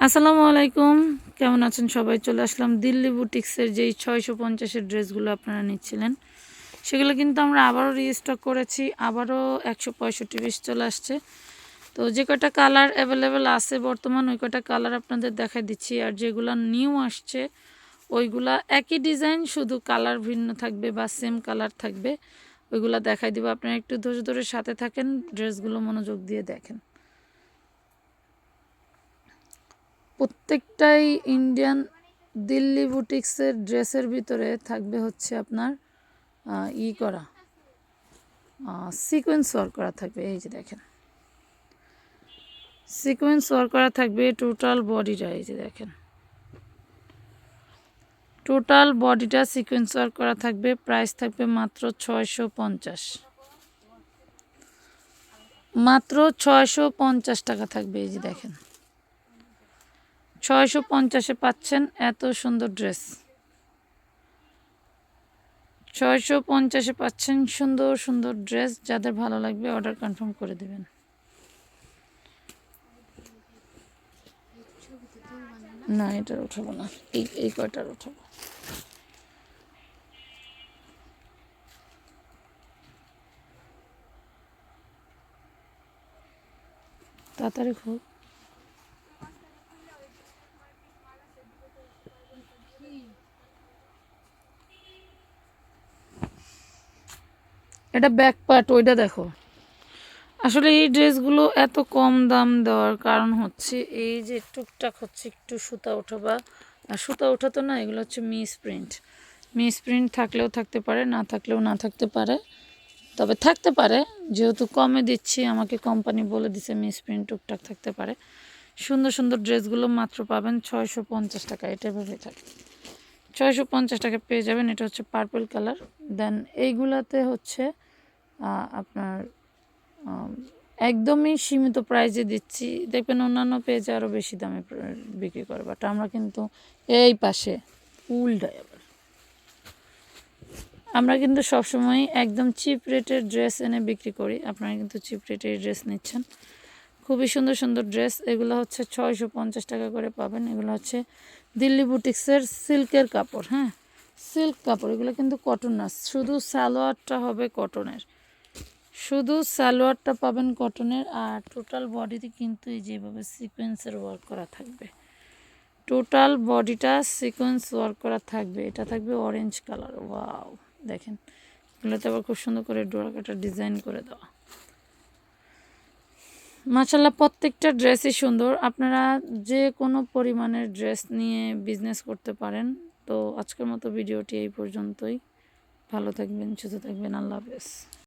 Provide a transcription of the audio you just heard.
আসসালামু আলাইকুম, কেমন আছেন সবাই? চলে আসলাম দিল্লি বুটিক্সের যেই 650-এর ড্রেসগুলো আপনারা নিচ্ছিলেন, সেগুলো কিন্তু আমরা আবারও রিস্টক করেছি। আবারও 165 পিস চলে আসছে। তো যে কটা কালার অ্যাভেলেবেল আছে বর্তমান, ওই কটা কালার আপনাদের দেখাই দিচ্ছি। আর যেগুলো নিউ আসছে ওইগুলা একই ডিজাইন, শুধু কালার ভিন্ন থাকবে বা সেম কালার থাকবে, ওইগুলা দেখাই দিব। আপনারা একটু ধৈর্য ধরে সাথে থাকেন, ড্রেসগুলো মনোযোগ দিয়ে দেখেন। প্রত্যেকটাই ইন্ডিয়ান দিল্লি বুটিক্সের ড্রেসের ভিতরে থাকবে হচ্ছে আপনার করা সিকোয়েন্স ওয়ার্ক করা থাকবে। এই যে দেখেন, সিকোয়েন্স ওয়ার্ক করা থাকবে টোটাল বডিটা। এই যে দেখেন, টোটাল বডিটা সিকোয়েন্স ওয়ার্ক করা থাকবে। প্রাইস থাকবে মাত্র 650, মাত্র 650 টাকা থাকবে। এই যে দেখেন, 650-এ পাচ্ছেন এত সুন্দর ড্রেস। 650-এ পাচ্ছেন সুন্দর সুন্দর ড্রেস। যাদের ভালো লাগবে অর্ডার কনফার্ম করে দেবেন। না, এটার উঠাবো না, এই কয়টার উঠাবো। তাড়াতাড়ি খুব এটা ব্যাক পার্ট, ওইটা দেখো। আসলে এই ড্রেসগুলো এত কম দাম দেওয়ার কারণ হচ্ছে এই যে টুকটাক হচ্ছে একটু সুতা ওঠা, বা সুতা ওঠা তো না, এগুলো হচ্ছে মিস প্রিন্ট। মিস প্রিন্ট থাকলেও থাকতে পারে, না থাকলেও না থাকতে পারে, তবে থাকতে পারে। যেহেতু কমে দিচ্ছি, আমাকে কোম্পানি বলে দিছে মিস প্রিন্ট টুকটাক থাকতে পারে। সুন্দর সুন্দর ড্রেসগুলো মাত্র পাবেন 650 টাকা। এটা এভাবে থাকে, 650 টাকা পেয়ে যাবেন। এটা হচ্ছে পার্পল কালার। দেন এইগুলাতে হচ্ছে আপনার একদমই সীমিত প্রাইজে দিচ্ছি। দেখবেন অন্যান্য পেজে আরও বেশি দামে বিক্রি করে, বাট আমরা কিন্তু এই পাশে উল্টাই আবার, আমরা কিন্তু সবসময় একদম চিপ রেটের ড্রেস এনে বিক্রি করি। আপনারা কিন্তু চিপ রেটের ড্রেস নিচ্ছেন। খুবই সুন্দর সুন্দর ড্রেস। এগুলো হচ্ছে 650 টাকা করে পাবেন। এগুলো হচ্ছে দিল্লি বুটিক্সের সিল্কের কাপড়। হ্যাঁ, সিল্ক কাপড়। এগুলো কিন্তু কটন না, শুধু সালোয়ারটা হবে কটনের, শুধু সালোয়ারটা পাবেন কটনের। আর টোটাল বডিতে কিন্তু এই যেভাবে সিকোয়েন্সের ওয়ার্ক করা থাকবে, টোটাল বডিটা সিকোয়েন্স ওয়ার্ক করা থাকবে। এটা থাকবে অরেঞ্জ কালার। ওয়াও, দেখেন এগুলোতে আবার খুব সুন্দর করে ডোরা কাটা ডিজাইন করে দেওয়া। মাশাআল্লাহ, প্রত্যেকটা ড্রেসই সুন্দর। আপনারা যে কোনো পরিমাণের ড্রেস নিয়ে বিজনেস করতে পারেন। তো আজকের মতো ভিডিওটি এই পর্যন্তই। ভালো থাকবেন, সুস্থ থাকবেন। আল্লাহ হাফেজ।